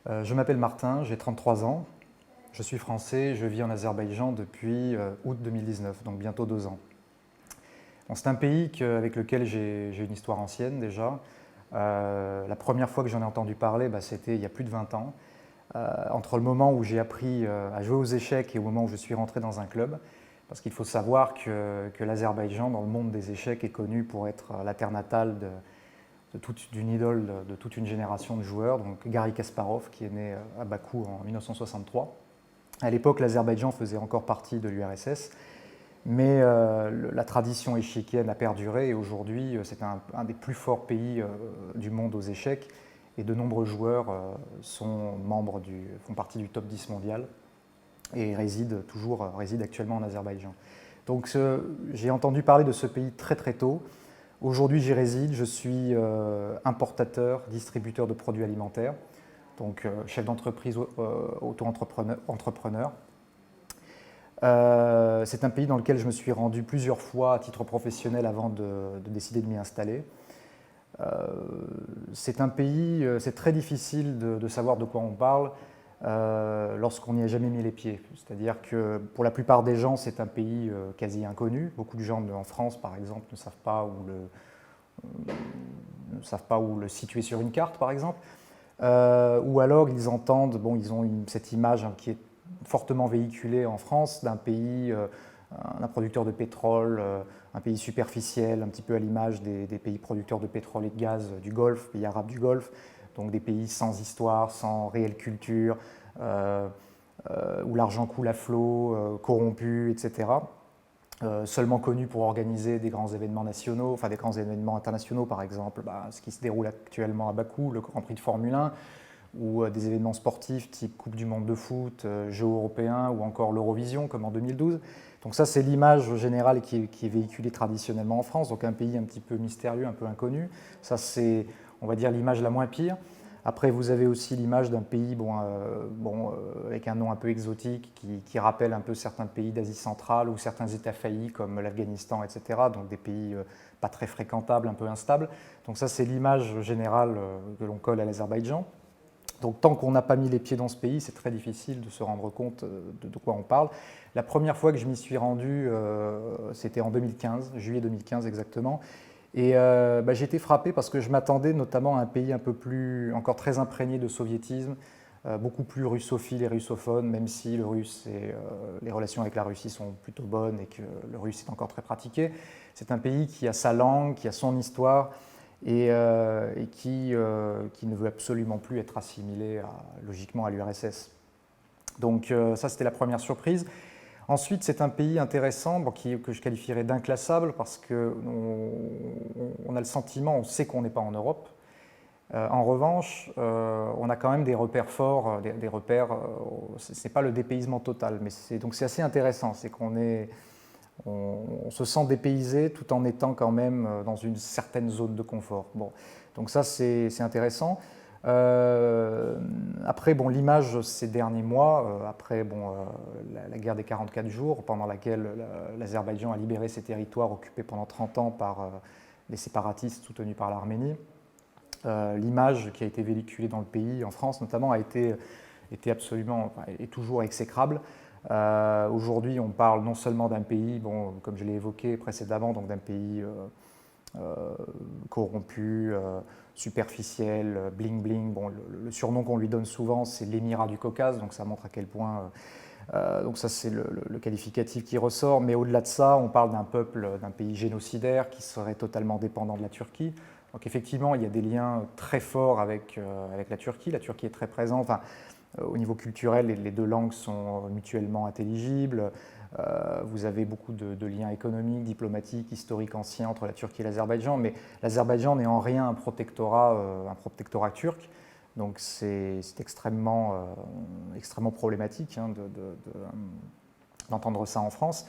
Je m'appelle Martin, j'ai 33 ans, je suis français, je vis en Azerbaïdjan depuis août 2019, donc bientôt 2 ans. Bon, c'est un pays avec lequel j'ai une histoire ancienne déjà. La première fois que j'en ai entendu parler, c'était il y a plus de 20 ans, entre le moment où j'ai appris à jouer aux échecs et au moment où je suis rentré dans un club. Parce qu'il faut savoir que l'Azerbaïdjan, dans le monde des échecs, est connu pour être la terre natale d'une idole de toute une génération de joueurs, donc Garry Kasparov, qui est né à Bakou en 1963. À l'époque, l'Azerbaïdjan faisait encore partie de l'URSS, mais la tradition échiquienne a perduré et aujourd'hui, c'est un des plus forts pays du monde aux échecs et de nombreux joueurs font partie du top 10 mondial et résident actuellement en Azerbaïdjan. Donc j'ai entendu parler de ce pays très très tôt. Aujourd'hui, j'y réside, je suis importateur, distributeur de produits alimentaires, donc chef d'entreprise, auto-entrepreneur. C'est un pays dans lequel je me suis rendu plusieurs fois à titre professionnel avant de décider de m'y installer. C'est un pays, c'est très difficile de savoir de quoi on parle lorsqu'on n'y a jamais mis les pieds. C'est-à-dire que pour la plupart des gens, c'est un pays quasi inconnu. Beaucoup de gens en France, par exemple, ne savent pas où le situer sur une carte, par exemple. Ou alors ils entendent, ils ont cette image qui est fortement véhiculée en France d'un pays, un producteur de pétrole, un pays superficiel, un petit peu à l'image des pays producteurs de pétrole et de gaz du Golfe, pays arabes du Golfe, donc des pays sans histoire, sans réelle culture, où l'argent coule à flot, corrompu, etc. Seulement connu pour organiser des grands événements nationaux, enfin des grands événements internationaux, par exemple, ce qui se déroule actuellement à Bakou, le Grand Prix de Formule 1, ou des événements sportifs type Coupe du Monde de foot, Jeux européens, ou encore l'Eurovision, comme en 2012. Donc ça, c'est l'image générale qui est véhiculée traditionnellement en France, donc un pays un petit peu mystérieux, un peu inconnu. Ça, c'est, on va dire, l'image la moins pire. Après, vous avez aussi l'image d'un pays avec un nom un peu exotique qui rappelle un peu certains pays d'Asie centrale ou certains États faillis comme l'Afghanistan, etc. Donc des pays pas très fréquentables, un peu instables. Donc ça, c'est l'image générale que l'on colle à l'Azerbaïdjan. Donc tant qu'on n'a pas mis les pieds dans ce pays, c'est très difficile de se rendre compte de quoi on parle. La première fois que je m'y suis rendu, c'était en 2015, juillet 2015 exactement. Et j'ai été frappé parce que je m'attendais notamment à un pays un peu plus, encore très imprégné de soviétisme, beaucoup plus russophile et russophone, même si les relations avec la Russie sont plutôt bonnes et que le russe est encore très pratiqué. C'est un pays qui a sa langue, qui a son histoire et qui ne veut absolument plus être assimilé logiquement à l'URSS. Donc ça, c'était la première surprise. Ensuite, c'est un pays intéressant que je qualifierais d'inclassable parce qu'on a le sentiment, on sait qu'on n'est pas en Europe. En revanche, on a quand même des repères forts, des repères, c'est pas le dépaysement total, mais c'est assez intéressant, c'est on se sent dépaysé tout en étant quand même dans une certaine zone de confort. Bon, donc ça, c'est intéressant. Après, l'image ces derniers mois, après la guerre des 44 jours, pendant laquelle l'Azerbaïdjan a libéré ses territoires occupés pendant 30 ans par les séparatistes soutenus par l'Arménie, l'image qui a été véhiculée dans le pays, en France notamment, était absolument, est toujours exécrable. Aujourd'hui, on parle non seulement d'un pays, comme je l'ai évoqué précédemment, donc d'un pays corrompu, superficiel, bling bling. Le surnom qu'on lui donne souvent, c'est l'émirat du Caucase, donc ça montre à quel point. Donc ça, c'est le qualificatif qui ressort. Mais au-delà de ça, on parle d'un peuple, d'un pays génocidaire qui serait totalement dépendant de la Turquie. Donc effectivement, il y a des liens très forts avec la Turquie. La Turquie est très présente. Enfin, au niveau culturel, les deux langues sont mutuellement intelligibles. Vous avez beaucoup de liens économiques, diplomatiques, historiques anciens entre la Turquie et l'Azerbaïdjan, mais l'Azerbaïdjan n'est en rien un protectorat turc. Donc c'est extrêmement problématique d'entendre ça en France.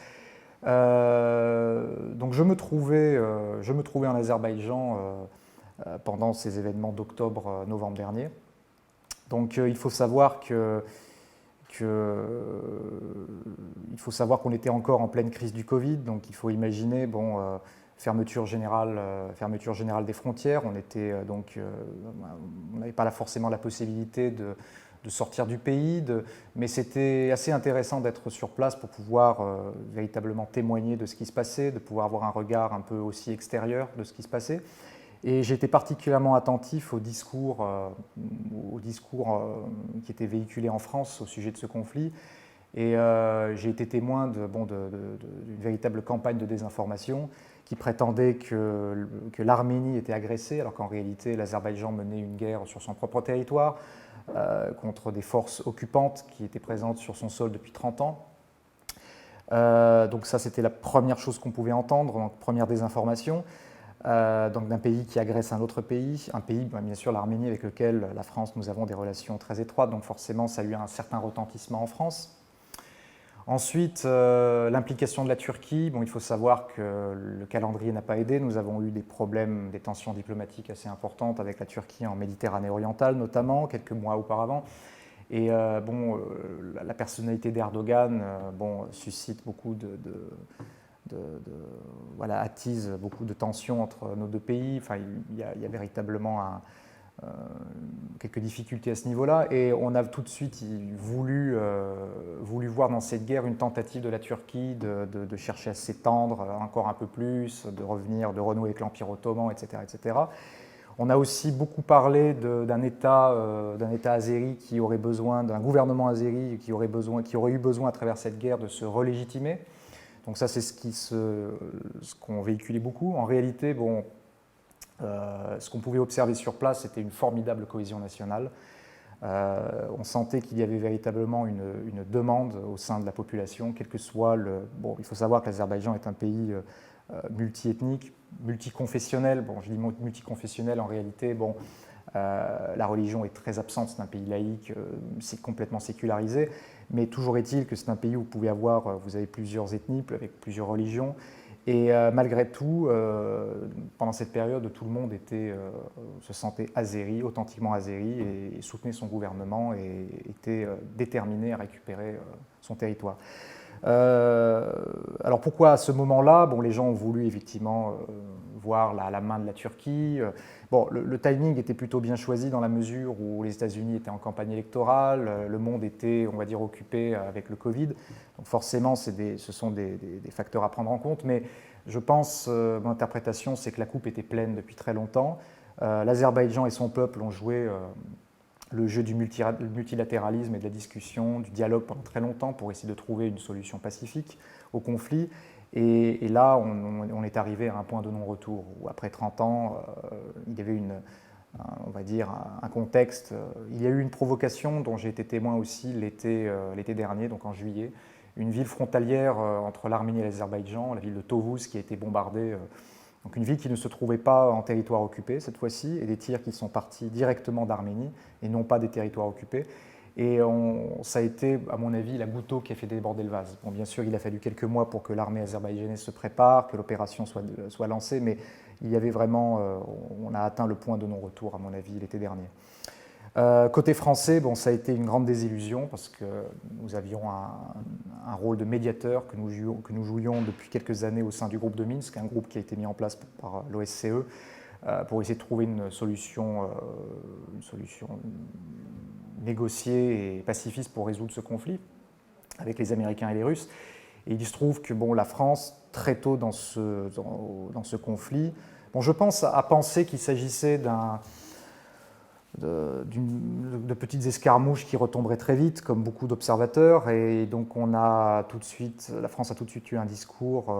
Donc je me trouvais en Azerbaïdjan pendant ces événements d'octobre-novembre dernier. Donc il faut savoir qu'on était encore en pleine crise du Covid, donc il faut imaginer fermeture générale des frontières. On n'avait pas forcément la possibilité de sortir du pays, mais c'était assez intéressant d'être sur place pour pouvoir véritablement témoigner de ce qui se passait, de pouvoir avoir un regard un peu aussi extérieur de ce qui se passait. Et j'ai été particulièrement attentif aux discours qui étaient véhiculés en France au sujet de ce conflit. Et j'ai été témoin d'une véritable campagne de désinformation qui prétendait que l'Arménie était agressée, alors qu'en réalité l'Azerbaïdjan menait une guerre sur son propre territoire contre des forces occupantes qui étaient présentes sur son sol depuis 30 ans. Donc ça, c'était la première chose qu'on pouvait entendre, donc première désinformation. Donc d'un pays qui agresse un autre pays, un pays, bien sûr l'Arménie, avec lequel la France, nous avons des relations très étroites, donc forcément ça a eu un certain retentissement en France. Ensuite, l'implication de la Turquie. Bon, il faut savoir que le calendrier n'a pas aidé. Nous avons eu des problèmes, des tensions diplomatiques assez importantes avec la Turquie en Méditerranée orientale, notamment, quelques mois auparavant. Et la personnalité d'Erdogan suscite beaucoup attise beaucoup de tensions entre nos deux pays. Enfin, il y a véritablement quelques difficultés à ce niveau-là, et on a tout de suite voulu voir dans cette guerre une tentative de la Turquie de chercher à s'étendre encore un peu plus, de renouer avec l'Empire ottoman, etc., etc. On a aussi beaucoup parlé d'un État azéri qui aurait besoin, d'un gouvernement azéri qui aurait eu besoin à travers cette guerre de se relégitimer. Donc ça, c'est ce qu'on véhiculait beaucoup. En réalité, ce qu'on pouvait observer sur place, c'était une formidable cohésion nationale. On sentait qu'il y avait véritablement une demande au sein de la population, quel que soit il faut savoir que l'Azerbaïdjan est un pays multiethnique, multiconfessionnel. Bon, je dis multiconfessionnel, en réalité, la religion est très absente, c'est un pays laïque, c'est complètement sécularisé, mais toujours est-il que c'est un pays où vous avez plusieurs ethnies, avec plusieurs religions. Et malgré tout, pendant cette période, tout le monde se sentait azéri, authentiquement azéri, et soutenait son gouvernement et était déterminé à récupérer son territoire. Alors pourquoi à ce moment-là, les gens ont voulu effectivement voir la main de la Turquie. Le timing était plutôt bien choisi dans la mesure où les États-Unis étaient en campagne électorale, le monde était, on va dire, occupé avec le Covid. Donc forcément, ce sont des facteurs à prendre en compte, mais je pense, mon interprétation, c'est que la coupe était pleine depuis très longtemps. L'Azerbaïdjan et son peuple ont joué le jeu du multilatéralisme et de la discussion, du dialogue pendant très longtemps pour essayer de trouver une solution pacifique au conflit. Et là, on est arrivé à un point de non-retour où après 30 ans, il y avait on va dire, un contexte. Il y a eu une provocation dont j'ai été témoin aussi l'été dernier, donc en juillet. Une ville frontalière entre l'Arménie et l'Azerbaïdjan, la ville de Tovuz, qui a été bombardée. Donc une ville qui ne se trouvait pas en territoire occupé cette fois-ci, et des tirs qui sont partis directement d'Arménie et non pas des territoires occupés. Et ça a été, à mon avis, la goutte d'eau qui a fait déborder le vase. Bon, bien sûr, il a fallu quelques mois pour que l'armée azerbaïdjanaise se prépare, que l'opération soit lancée, mais il y avait vraiment, on a atteint le point de non-retour, à mon avis, l'été dernier. Côté français, ça a été une grande désillusion parce que nous avions un rôle de médiateur que nous jouions depuis quelques années au sein du groupe de Minsk, un groupe qui a été mis en place par l'OSCE pour essayer de trouver une solution négociée et pacifiste pour résoudre ce conflit avec les Américains et les Russes. Et il se trouve que la France, très tôt dans ce conflit, je pense à penser qu'il s'agissait de petites escarmouches qui retomberaient très vite, comme beaucoup d'observateurs, et donc la France a tout de suite eu un discours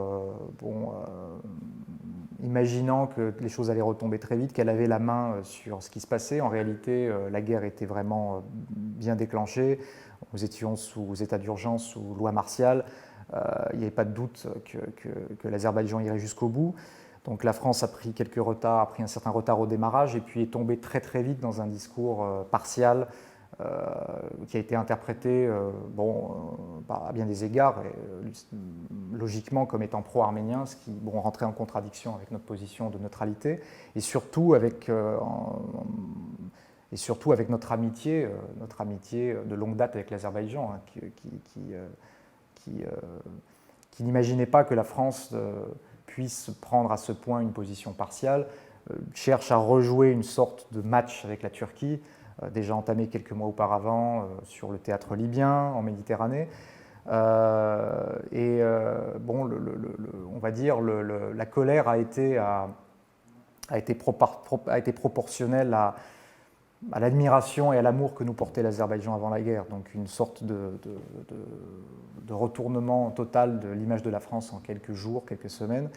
imaginant que les choses allaient retomber très vite, qu'elle avait la main sur ce qui se passait. En réalité, la guerre était vraiment bien déclenchée. Nous étions sous état d'urgence, sous loi martiale. Il n'y avait pas de doute que l'Azerbaïdjan irait jusqu'au bout. Donc la France a pris un certain retard au démarrage et puis est tombée très très vite dans un discours partial qui a été interprété à bien des égards, logiquement comme étant pro-arménien, ce qui rentrait en contradiction avec notre position de neutralité, et surtout avec notre amitié de longue date avec l'Azerbaïdjan, qui n'imaginait pas que la France puisse prendre à ce point une position partiale, cherche à rejouer une sorte de match avec la Turquie, déjà entamé quelques mois auparavant sur le théâtre libyen en Méditerranée. Bon, on va dire la colère a été proportionnelle à l'admiration et à l'amour que nous portait l'Azerbaïdjan avant la guerre. Donc une sorte de retournement total de l'image de la France en quelques jours, quelques semaines,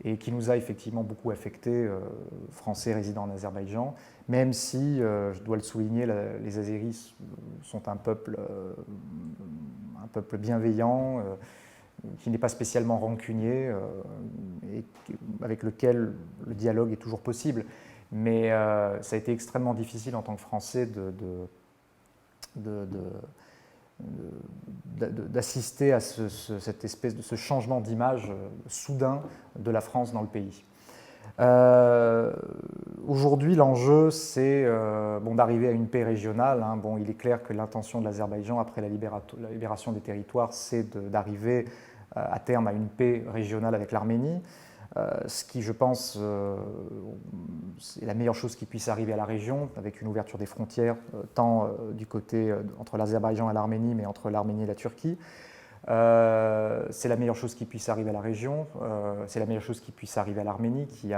et qui nous a effectivement beaucoup affectés, Français résidant en Azerbaïdjan, même si, je dois le souligner, les Azéris sont un peuple bienveillant, qui n'est pas spécialement rancunier, et avec lequel le dialogue est toujours possible. Mais ça a été extrêmement difficile en tant que Français d'assister à cette espèce de ce changement d'image soudain de la France dans le pays. Aujourd'hui, l'enjeu, c'est d'arriver à une paix régionale. Hein. Bon, il est clair que l'intention de l'Azerbaïdjan, après la libération des territoires, c'est d'arriver à terme à une paix régionale avec l'Arménie. Ce qui, je pense, c'est la meilleure chose qui puisse arriver à la région, avec une ouverture des frontières, tant du côté entre l'Azerbaïdjan et l'Arménie, mais entre l'Arménie et la Turquie. C'est la meilleure chose qui puisse arriver à la région, c'est la meilleure chose qui puisse arriver à l'Arménie, qui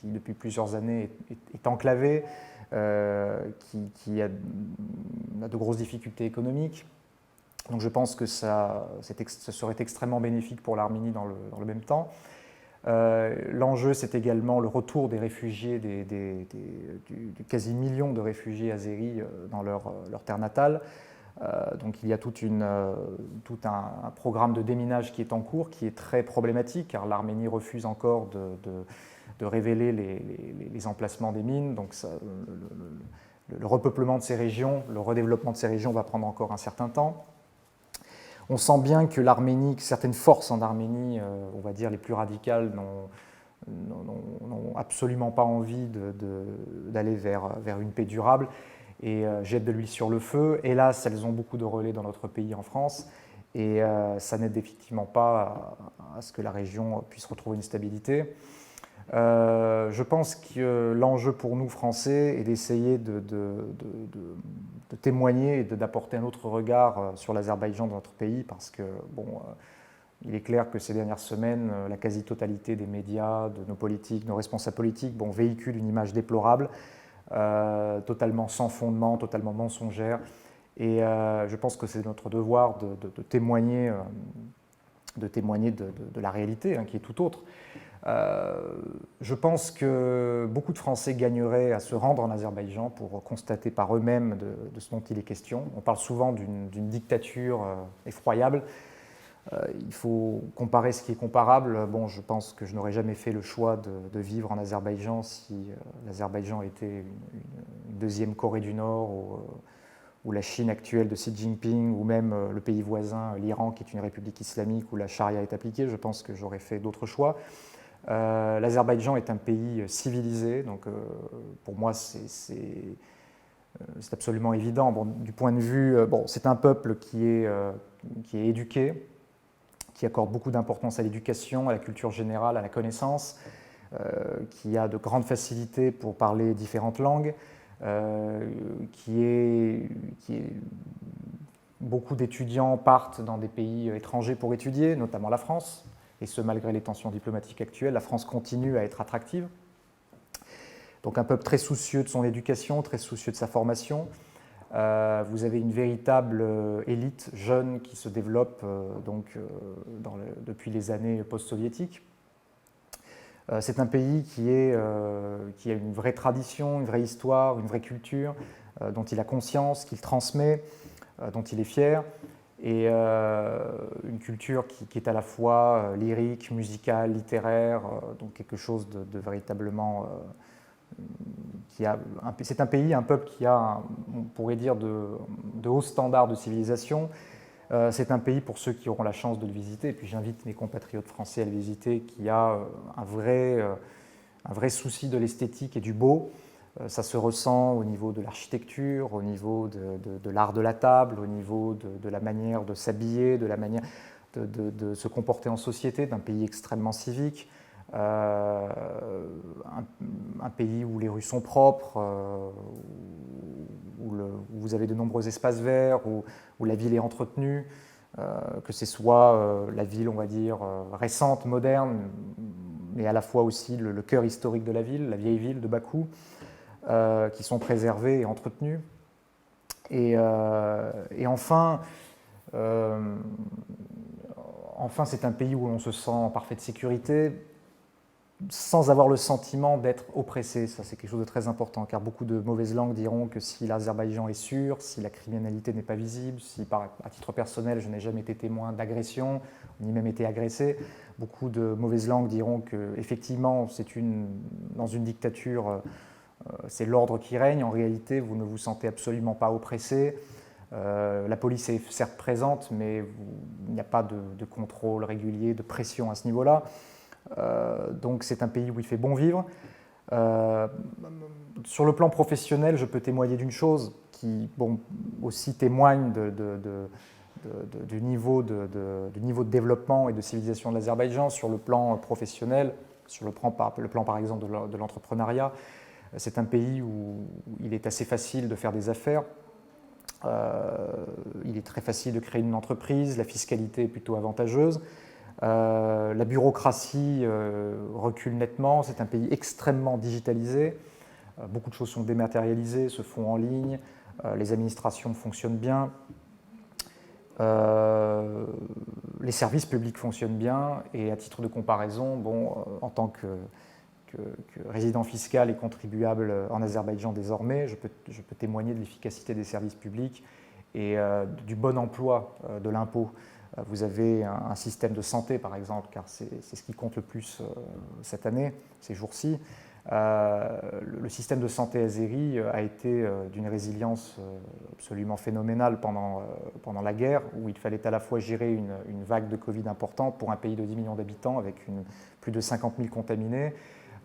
depuis plusieurs années est enclavée, qui a de grosses difficultés économiques. Donc je pense que ça serait extrêmement bénéfique pour l'Arménie dans le même temps. L'enjeu, c'est également le retour des réfugiés, du quasi million de réfugiés azéris dans leur terre natale. Donc il y a tout un programme de déminage qui est en cours, qui est très problématique, car l'Arménie refuse encore de révéler les emplacements des mines. Donc le repeuplement de ces régions, le redéveloppement de ces régions va prendre encore un certain temps. On sent bien que l'Arménie, que certaines forces en Arménie, on va dire les plus radicales, n'ont absolument pas envie d'aller vers une paix durable et jettent de l'huile sur le feu. Hélas, elles ont beaucoup de relais dans notre pays, en France, et ça n'aide effectivement pas à ce que la région puisse retrouver une stabilité. Je pense que l'enjeu pour nous, Français, est d'essayer de témoigner et d'apporter un autre regard sur l'Azerbaïdjan dans notre pays, parce que, il est clair que ces dernières semaines, la quasi-totalité des médias, de nos politiques, nos responsables politiques, véhiculent une image déplorable, totalement sans fondement, totalement mensongère. Et je pense que c'est notre devoir de témoigner, de la réalité, hein, qui est tout autre. Je pense que beaucoup de Français gagneraient à se rendre en Azerbaïdjan pour constater par eux-mêmes de ce dont il est question. On parle souvent d'une dictature effroyable. Il faut comparer ce qui est comparable. Je pense que je n'aurais jamais fait le choix de vivre en Azerbaïdjan si l'Azerbaïdjan était une deuxième Corée du Nord ou la Chine actuelle de Xi Jinping, ou même le pays voisin, l'Iran, qui est une république islamique où la charia est appliquée. Je pense que j'aurais fait d'autres choix. L'Azerbaïdjan est un pays civilisé, donc pour moi c'est absolument évident. Du point de vue, c'est un peuple qui est éduqué, qui accorde beaucoup d'importance à l'éducation, à la culture générale, à la connaissance, qui a de grandes facilités pour parler différentes langues, beaucoup d'étudiants partent dans des pays étrangers pour étudier, notamment la France. Et ce, malgré les tensions diplomatiques actuelles, la France continue à être attractive. Donc un peuple très soucieux de son éducation, très soucieux de sa formation. Vous avez une véritable élite jeune qui se développe depuis les années post-soviétiques. C'est un pays qui a une vraie tradition, une vraie histoire, une vraie culture, dont il a conscience, qu'il transmet, dont il est fier. Et une culture qui est à la fois lyrique, musicale, littéraire, donc quelque chose de véritablement... c'est un pays, un peuple qui a, on pourrait dire, de hauts standards de civilisation. C'est un pays, pour ceux qui auront la chance de le visiter, et puis j'invite mes compatriotes français à le visiter, qui a un vrai souci de l'esthétique et du beau. Ça se ressent au niveau de l'architecture, au niveau de l'art de la table, au niveau de la manière de s'habiller, de la manière de se comporter en société, d'un pays extrêmement civique, un pays où les rues sont propres, où vous avez de nombreux espaces verts, où la ville est entretenue, que ce soit la ville, on va dire, récente, moderne, mais à la fois aussi le cœur historique de la ville, la vieille ville de Bakou, qui sont préservés et entretenus. Et enfin, c'est un pays où on se sent en parfaite sécurité, sans avoir le sentiment d'être oppressé. Ça, c'est quelque chose de très important, car beaucoup de mauvaises langues diront que si l'Azerbaïdjan est sûr, si la criminalité n'est pas visible, si à titre personnel, je n'ai jamais été témoin d'agression, ni même été agressé, beaucoup de mauvaises langues diront qu'effectivement, dans une dictature, c'est l'ordre qui règne. En réalité, vous ne vous sentez absolument pas oppressé. La police est certes présente, mais il n'y a pas de contrôle régulier, de pression à ce niveau-là. Donc c'est un pays où il fait bon vivre. Sur le plan professionnel, je peux témoigner d'une chose qui aussi témoigne du niveau de développement et de civilisation de l'Azerbaïdjan. Sur le plan professionnel, sur le plan par exemple de l'entrepreneuriat, c'est un pays où il est assez facile de faire des affaires. Il est très facile de créer une entreprise, la fiscalité est plutôt avantageuse. La bureaucratie recule nettement, c'est un pays extrêmement digitalisé, beaucoup de choses sont dématérialisées, se font en ligne, les administrations fonctionnent bien, les services publics fonctionnent bien, et à titre de comparaison, en tant que résident fiscal et contribuable en Azerbaïdjan désormais, je peux témoigner de l'efficacité des services publics et du bon emploi de l'impôt. Vous avez un système de santé, par exemple, car c'est ce qui compte le plus cette année, ces jours-ci. Le système de santé azéri a été d'une résilience absolument phénoménale pendant la guerre, où il fallait à la fois gérer une vague de Covid importante pour un pays de 10 millions d'habitants, avec plus de 50 000 contaminés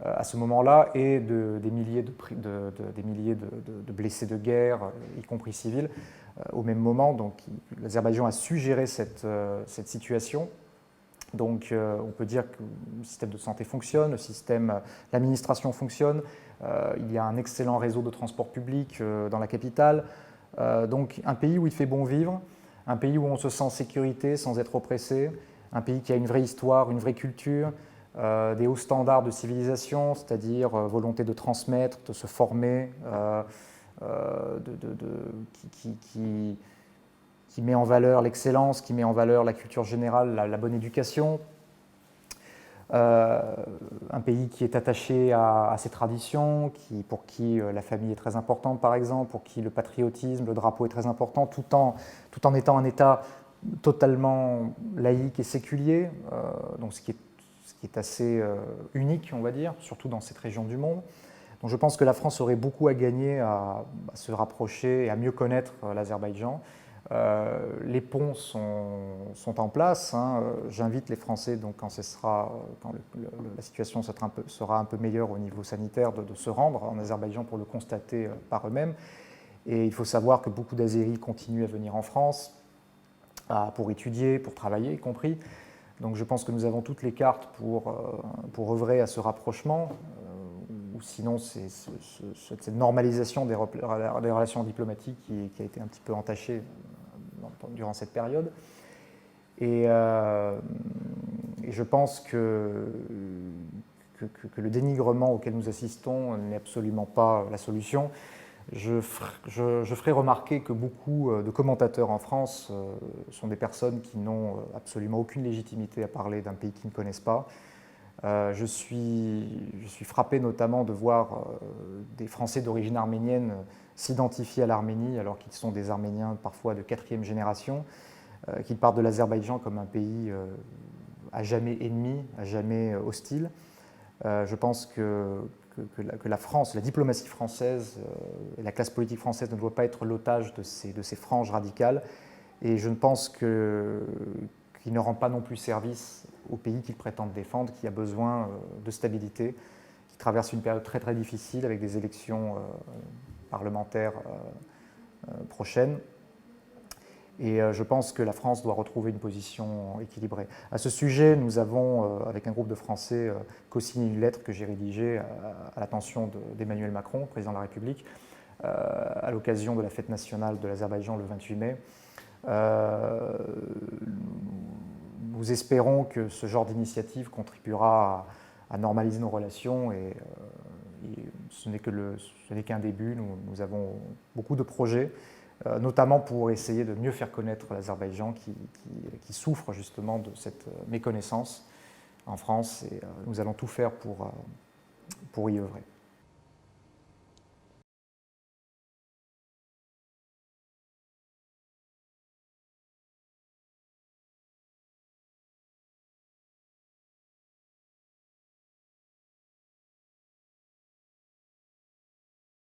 à ce moment-là, et des milliers de blessés de guerre, y compris civils, au même moment. Donc l'Azerbaïdjan a su gérer cette situation. Donc on peut dire que le système de santé fonctionne, l'administration fonctionne, il y a un excellent réseau de transport public dans la capitale. Donc un pays où il fait bon vivre, un pays où on se sent en sécurité sans être oppressé, un pays qui a une vraie histoire, une vraie culture, des hauts standards de civilisation, c'est-à-dire volonté de transmettre, de se former, qui met en valeur l'excellence, qui met en valeur la culture générale, la bonne éducation. Un pays qui est attaché à ses traditions, pour qui la famille est très importante par exemple, pour qui le patriotisme, le drapeau est très important, tout en étant un État totalement laïque et séculier, donc ce qui est assez unique, on va dire, surtout dans cette région du monde. Donc je pense que la France aurait beaucoup à gagner à se rapprocher et à mieux connaître l'Azerbaïdjan. Les ponts sont en place. J'invite les Français, donc, quand la situation sera un peu meilleure au niveau sanitaire, de se rendre en Azerbaïdjan pour le constater par eux-mêmes. Et il faut savoir que beaucoup d'Azéris continuent à venir en France pour étudier, pour travailler y compris. Donc je pense que nous avons toutes les cartes pour œuvrer à ce rapprochement, ou sinon c'est cette normalisation des relations diplomatiques qui a été un petit peu entachée durant cette période. Et je pense que le dénigrement auquel nous assistons n'est absolument pas la solution. Je ferai remarquer que beaucoup de commentateurs en France sont des personnes qui n'ont absolument aucune légitimité à parler d'un pays qu'ils ne connaissent pas. Je suis frappé notamment de voir des Français d'origine arménienne s'identifier à l'Arménie alors qu'ils sont des Arméniens parfois de 4e génération, qu'ils parlent de l'Azerbaïdjan comme un pays à jamais ennemi, à jamais hostile. Je pense que la France, la diplomatie française et la classe politique française ne doit pas être l'otage de ces franges radicales. Et je ne pense qu'ils ne rendent pas non plus service au pays qu'ils prétendent défendre, qui a besoin de stabilité, qui traverse une période très très difficile avec des élections parlementaires prochaines. Et je pense que la France doit retrouver une position équilibrée. À ce sujet, nous avons, avec un groupe de Français, co-signé une lettre que j'ai rédigée à l'attention d'Emmanuel Macron, président de la République, à l'occasion de la fête nationale de l'Azerbaïdjan le 28 mai. Nous espérons que ce genre d'initiative contribuera à normaliser nos relations et ce n'est qu'un début. Nous avons beaucoup de projets, notamment pour essayer de mieux faire connaître l'Azerbaïdjan qui souffre justement de cette méconnaissance en France et nous allons tout faire pour y œuvrer.